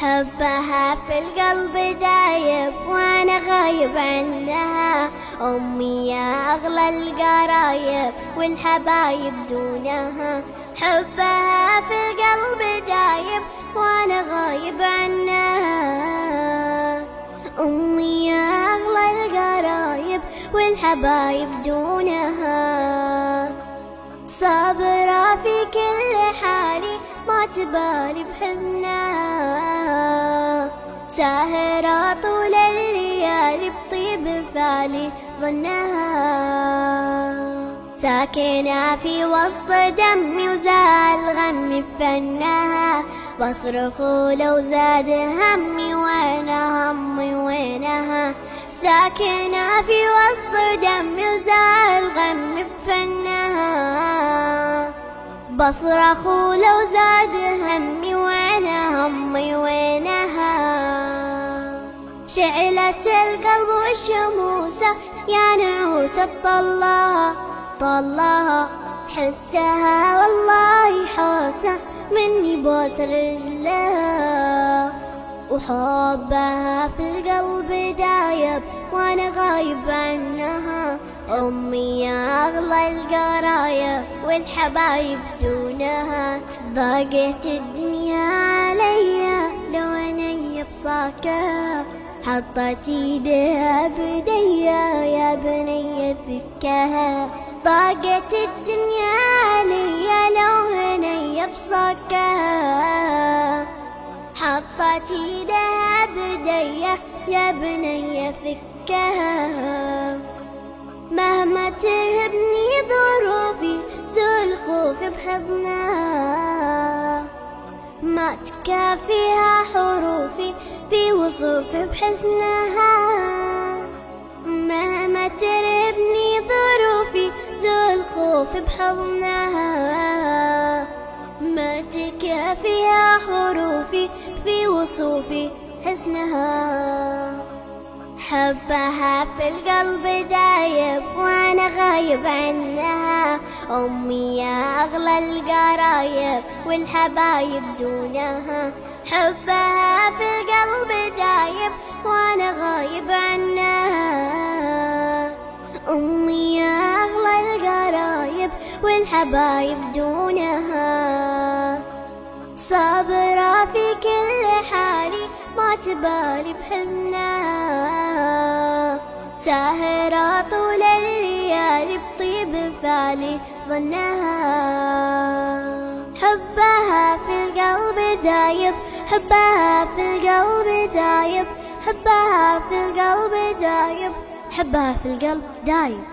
حبها في القلب دايب وانا غايب عنها. امي يا اغلى القرايب والحبايب دونها. حبها في القلب دايب وانا غايب عنها. امي يا اغلى القرايب والحبايب دونها. صابرة في كل حالي ما تبالي بحزنها. ساهرة طول الليالي بطيب فالي ظنها. ساكنة في وسط دمي وزال غمي بفنها. بصرخ لو زاد همي وانا همي وينها. ساكنة في وسط دمي وزال غمي بفنها. بصرخ لو زاد همي وانا همي وينها. شعلت القلب والشموسة يا نعوسة طلها حستها والله حوسة مني بوس رجلها. وحبها في القلب دايب وانا غايب عنها. امي يا اغلى القرايب والحبايب دونها. ضاقت الدنيا عليا لو اني بصاكها. حطت ايديها بديا يا بني فكها. ضاقت الدنيا عليا لو اني بصاكها. حطت ايديها بديا يا بني فكها. مهما ترهبني ظروفي ذو الخوف بحضنها. ما تكافيها حروفي في وصوفي بحسنها. مهما ترهبني ظروفي ذو الخوف بحضنها. ما تكافيها حروفي في وصوفي حسنها. حبها في القلب دايب وانا غايب عنها. امي يا اغلى القرايب والحبايب دونها. حبها في القلب دايب وانا غايب عنها. امي يا اغلى القرايب والحبايب دونها. صابرة في كل حالي ما تبالي بحزنها. ساهرة طول الليالي بطيب فالي ظنها. حبها في القلب دايب حبها في القلب دايب. حبها في القلب دايب حبها في القلب دايب.